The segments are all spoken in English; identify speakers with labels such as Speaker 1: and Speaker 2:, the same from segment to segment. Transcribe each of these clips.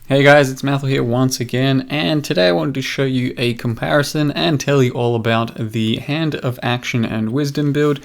Speaker 1: Hey guys, it's Mathel here once again, and today I wanted to show you a comparison and tell you all about the Hand of Action and Wisdom build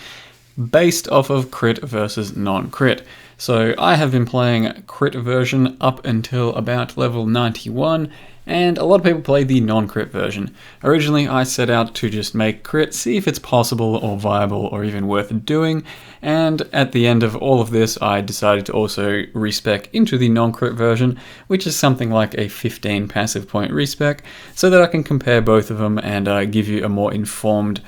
Speaker 1: based off of crit versus non-crit. So I have been playing crit version up until about level 91, and a lot of people play the non-crit version. Originally I set out to just make crit, see if it's possible or viable or even worth doing, and at the end of all of this I decided to also respec into the non-crit version, which is something like a 15 passive point respec, so that I can compare both of them and give you a more informed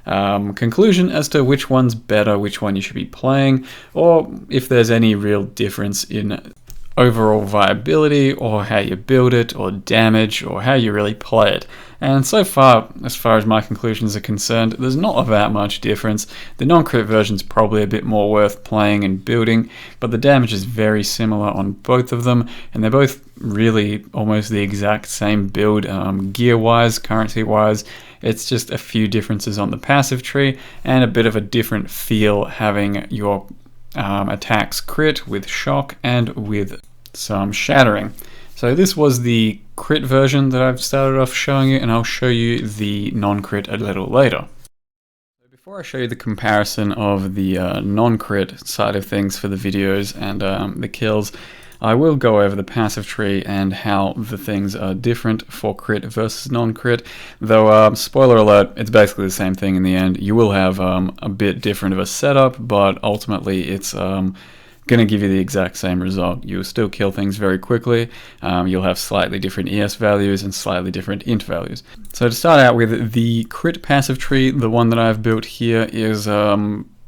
Speaker 1: conclusion as to which one's better, which one you should be playing, or if there's any real difference in overall viability or how you build it or damage or how you really play it. And so far, as far as my conclusions are concerned, there's not that much difference. The non-crit version's probably a bit more worth playing and building, but the damage is very similar on both of them, and they're both really almost the exact same build gear-wise, currency-wise. It's just a few differences on the passive tree and a bit of a different feel having your attacks crit with shock and with some shattering. So this was the crit version that I've started off showing you, and I'll show you the non-crit a little later. Before I show you the comparison of the non-crit side of things for the videos and the kills, I will go over the passive tree and how the things are different for crit versus non-crit, though spoiler alert, it's basically the same thing in the end. You will have a bit different of a setup, but ultimately it's going to give you the exact same result. You'll still kill things very quickly, you'll have slightly different ES values and slightly different int values. So to start out with, the crit passive tree, the one that I've built here is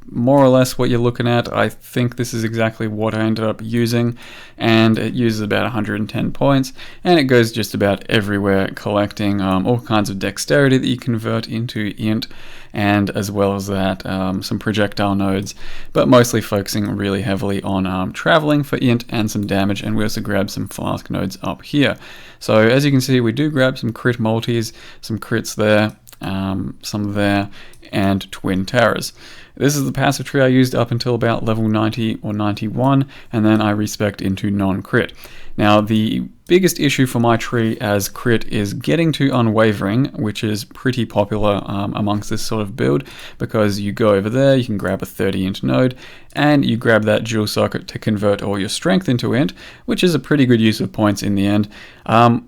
Speaker 1: more or less what you're looking at. I think this is exactly what I ended up using, and it uses about 110 points, and it goes just about everywhere, collecting all kinds of dexterity that you convert into int, and as well as that some projectile nodes, but mostly focusing really heavily on traveling for int and some damage, and we also grab some flask nodes up here. So as you can see, we do grab some crit multis, some crits there, some there, and twin terrors. This is the passive tree I used up until about level 90 or 91, and then I respec'd into non-crit. Now the biggest issue for my tree as crit is getting to unwavering, which is pretty popular amongst this sort of build, because you go over there, you can grab a 30 int node, and you grab that dual socket to convert all your strength into int, which is a pretty good use of points in the end.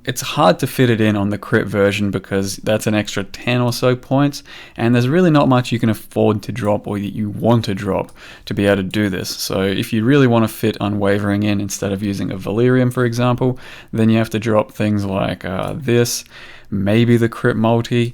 Speaker 1: It's hard to fit it in on the crit version because that's an extra 10 or so points, and there's really not much you can afford to drop or that you want to drop to be able to do this. So if you really want to fit unwavering in instead of using a Valerium, for example, then you have to drop things like this, maybe the crit multi,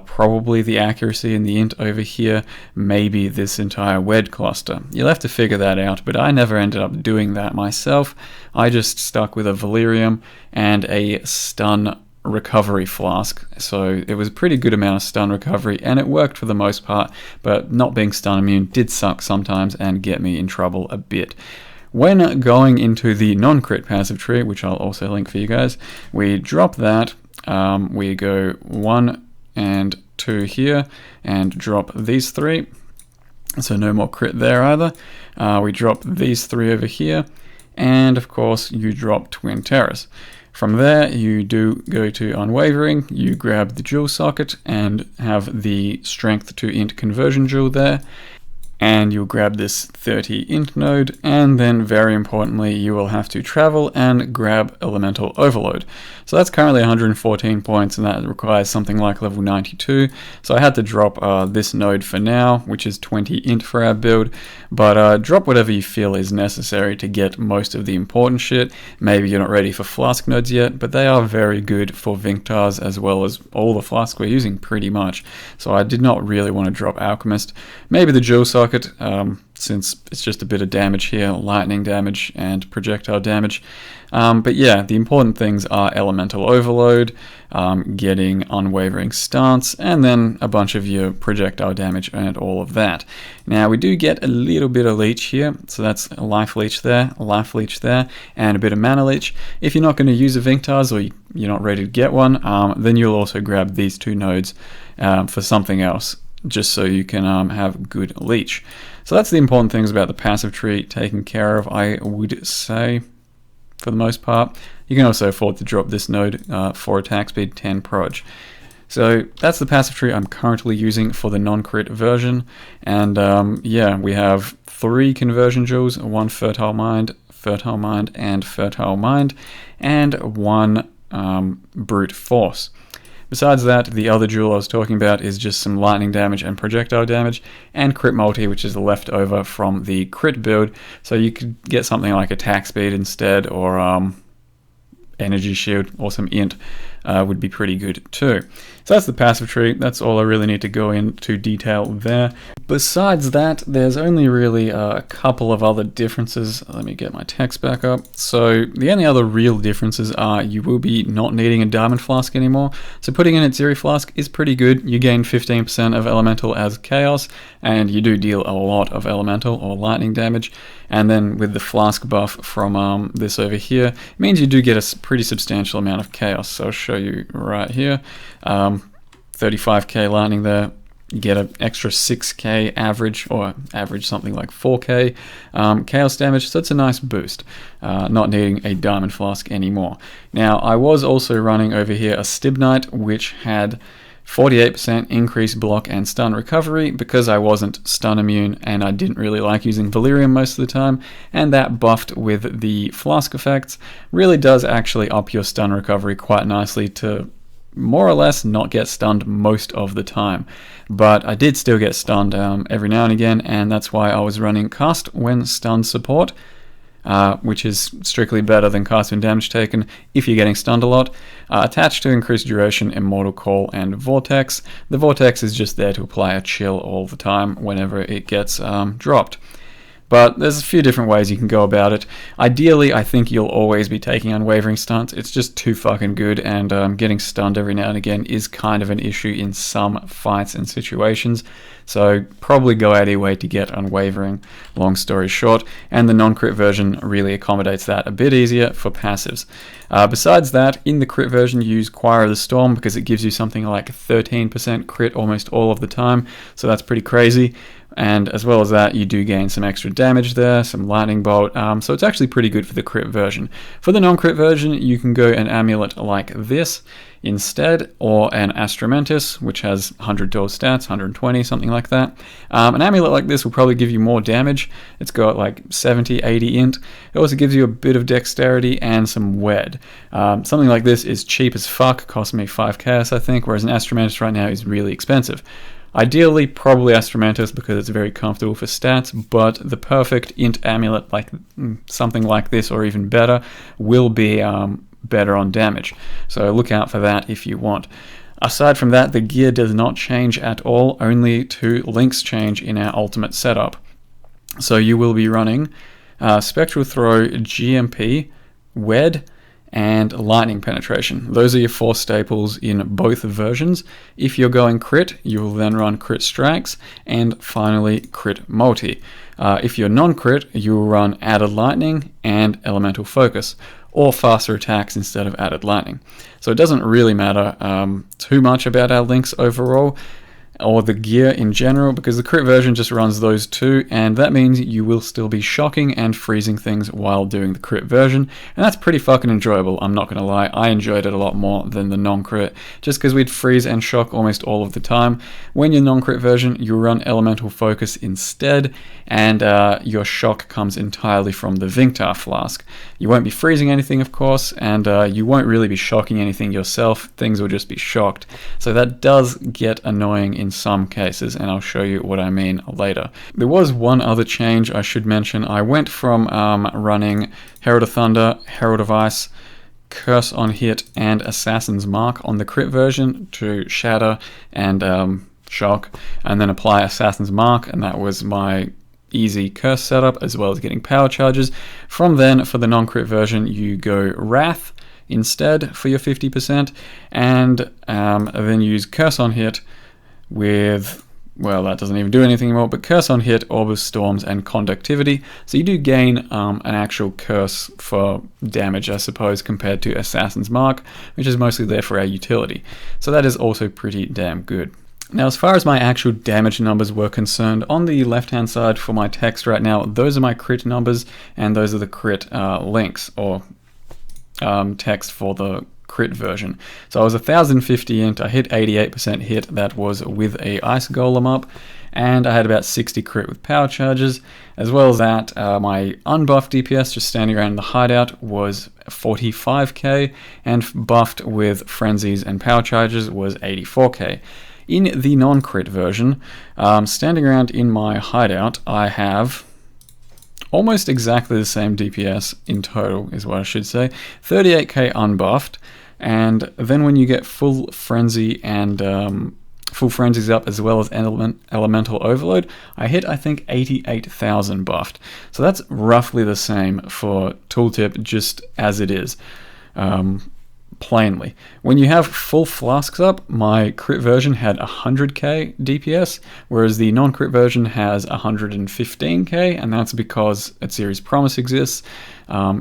Speaker 1: probably the accuracy and the int over here, maybe this entire WED cluster. You'll have to figure that out, but I never ended up doing that myself. I just stuck with a Valerium and a stun recovery flask, so it was a pretty good amount of stun recovery, and it worked for the most part, but not being stun immune did suck sometimes and get me in trouble a bit. When going into the non-crit passive tree, which I'll also link for you guys, we drop that, we go 1 and 2 here, and drop these 3, so no more crit there either. We drop these 3 over here, and of course you drop twin terrors. From there, you do go to unwavering, you grab the dual socket and have the strength to int conversion dual there, and you'll grab this 30 int node, and then very importantly you will have to travel and grab elemental overload. So that's currently 114 points, and that requires something like level 92, so I had to drop this node for now, which is 20 int for our build, but drop whatever you feel is necessary to get most of the important shit. Maybe you're not ready for flask nodes yet, but they are very good for Vinctars as well as all the flasks we're using pretty much, so I did not really want to drop Alchemist. Maybe the dual socket, since it's just a bit of damage here, lightning damage and projectile damage. But yeah, the important things are elemental overload, getting unwavering stance, and then a bunch of your projectile damage and all of that. Now we do get a little bit of leech here, so that's a life leech there, and a bit of mana leech. If you're not going to use a Vinctars or you're not ready to get one, then you'll also grab these 2 nodes for something else, just so you can have good leech. So that's the important things about the passive tree taken care of, I would say. for the most part. You can also afford to drop this node for attack speed 10 proj. So that's the passive tree I'm currently using for the non-crit version. And yeah, we have 3 conversion jewels, 1 fertile mind, and fertile mind, and 1 brute force. Besides that, the other jewel I was talking about is just some lightning damage and projectile damage, and crit multi, which is leftover from the crit build. So you could get something like attack speed instead, or energy shield, or some int would be pretty good too. So that's the passive tree. That's all I really need to go into detail there. Besides that, there's only really a couple of other differences. Let me get my text back up. So the only other real differences are you will be not needing a diamond flask anymore. So putting in a Zeri flask is pretty good. You gain 15% of elemental as chaos, and you do deal a lot of elemental or lightning damage. And then with the flask buff from this over here, it means you do get a pretty substantial amount of chaos. So I'll show you right here. 35k lightning there. You get an extra 6k average, or average something like 4k chaos damage, so it's a nice boost, not needing a diamond flask anymore. Now, I was also running over here a Stibnite, which had 48% increased block and stun recovery because I wasn't stun immune and I didn't really like using Valyrium most of the time, and that buffed with the flask effects really does actually up your stun recovery quite nicely to more or less not get stunned most of the time. But I did still get stunned every now and again, and that's why I was running cast when stunned support, which is strictly better than cast when damage taken if you're getting stunned a lot. Attached to increased duration, immortal call, and vortex. The vortex is just there to apply a chill all the time whenever it gets dropped. But there's a few different ways you can go about it. Ideally, I think you'll always be taking unwavering stunts. It's just too fucking good, and getting stunned every now and again is kind of an issue in some fights and situations. So probably go out of your way to get unwavering, long story short, and the non-crit version really accommodates that a bit easier for passives. Besides that, in the crit version you use Choir of the Storm because it gives you something like 13% crit almost all of the time, so that's pretty crazy. And as well as that, you do gain some extra damage there, some lightning bolt, so it's actually pretty good for the crit version. For the non-crit version, you can go an amulet like this instead, or an Astramentus, which has 100 dual stats, 120, something like that. An amulet like this will probably give you more damage. It's got like 70, 80 int. It also gives you a bit of dexterity and some wed. Something like this is cheap as fuck, cost me 5 chaos I think, whereas an Astramentus right now is really expensive. Ideally, probably Astramentus because it's very comfortable for stats, but the perfect int amulet, like something like this or even better, will be better on damage. So look out for that if you want. Aside from that, the gear does not change at all, only 2 links change in our ultimate setup. So you will be running Spectral Throw, GMP, Wed, and lightning penetration. Those are your 4 staples in both versions. If you're going crit, you will then run crit strikes, and finally crit multi. If you're non-crit, you will run added lightning and elemental focus, or faster attacks instead of added lightning. So it doesn't really matter too much about our links overall, or the gear in general, because the crit version just runs those 2, and that means you will still be shocking and freezing things while doing the crit version, and that's pretty fucking enjoyable, I'm not gonna lie. I enjoyed it a lot more than the non-crit, just because we'd freeze and shock almost all of the time. When you're non-crit version, you run elemental focus instead, and your shock comes entirely from the Vinctar flask. You won't be freezing anything, of course, and you won't really be shocking anything yourself. Things will just be shocked. So that does get annoying in some cases, and I'll show you what I mean later. There was one other change I should mention. I went from running Herald of Thunder, Herald of Ice, Curse on Hit, and Assassin's Mark on the crit version to Shatter and Shock, and then apply Assassin's Mark, and that was my easy curse setup as well as getting power charges. From then, for the non-crit version, you go Wrath instead for your 50%, and then use Curse on Hit with, well, that doesn't even do anything anymore, but Curse on Hit, Orb of Storms, and Conductivity. So you do gain an actual curse for damage, I suppose, compared to Assassin's Mark, which is mostly there for our utility. So that is also pretty damn good. Now, as far as my actual damage numbers were concerned, on the left-hand side for my text right now, those are my crit numbers, and those are the crit links, or text for the crit version. So I was 1050 int, I hit 88% hit, that was with a ice golem up, and I had about 60 crit with power charges. As well as that, my unbuffed DPS just standing around in the hideout was 45k, and buffed with frenzies and power charges was 84k. In the non-crit version, standing around in my hideout, I have almost exactly the same DPS in total, is what I should say. 38k unbuffed, and then when you get full frenzy and full frenzies up as well as elemental overload, I hit, I think, 88,000 buffed. So that's roughly the same for tooltip, just as it is. Plainly. When you have full flasks up, my crit version had 100k DPS, whereas the non-crit version has 115k, and that's because a series promise exists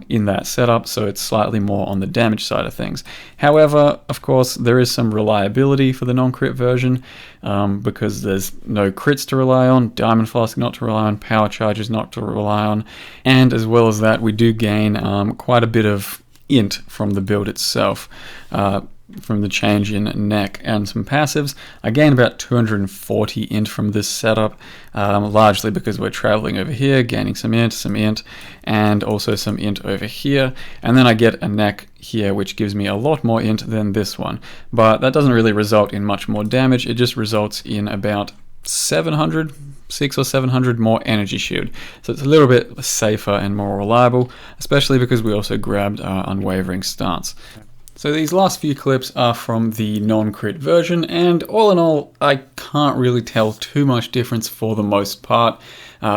Speaker 1: in that setup, so it's slightly more on the damage side of things. However, of course, there is some reliability for the non-crit version, because there's no crits to rely on, diamond flask not to rely on, power charges not to rely on, and as well as that, we do gain quite a bit of int from the build itself, from the change in neck and some passives. I gain about 240 int from this setup, largely because we're traveling over here, gaining some int, and also some int over here, and then I get a neck here which gives me a lot more int than this one, but that doesn't really result in much more damage. It just results in about 600 or 700 more energy shield, so it's a little bit safer and more reliable, especially because we also grabbed our unwavering stance. So these last few clips are from the non-crit version, and all in all, I can't really tell too much difference for the most part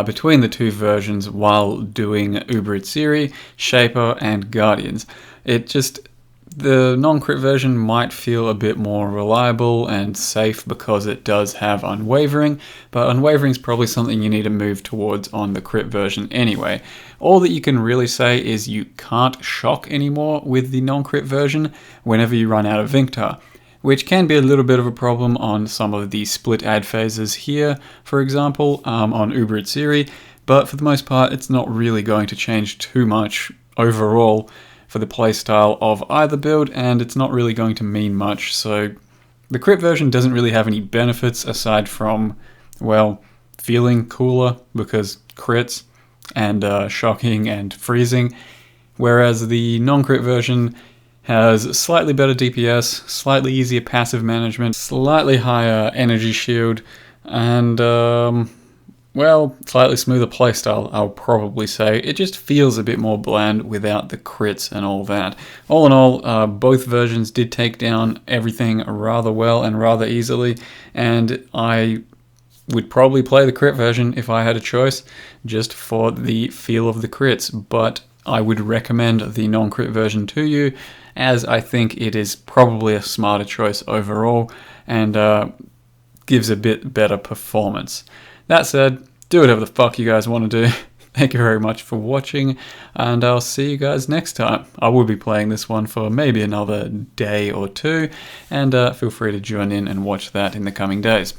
Speaker 1: between the two versions while doing Uber Itziri, Shaper, and Guardians. The non-crit version might feel a bit more reliable and safe because it does have unwavering, but unwavering is probably something you need to move towards on the crit version anyway. All that you can really say is you can't shock anymore with the non-crit version whenever you run out of Vinctar, which can be a little bit of a problem on some of the split ad phases here, for example, on Uber Itziri, but for the most part it's not really going to change too much overall for the playstyle of either build, and it's not really going to mean much. So the crit version doesn't really have any benefits aside from, well, feeling cooler because crits and shocking and freezing, whereas the non-crit version has slightly better DPS, slightly easier passive management, slightly higher energy shield, and well, slightly smoother playstyle, I'll probably say. It just feels a bit more bland without the crits and all that. All in all, both versions did take down everything rather well and rather easily, and I would probably play the crit version if I had a choice, just for the feel of the crits, but I would recommend the non-crit version to you, as I think it is probably a smarter choice overall, and gives a bit better performance. That said, do whatever the fuck you guys want to do. Thank you very much for watching, and I'll see you guys next time. I will be playing this one for maybe another day or two, and feel free to join in and watch that in the coming days.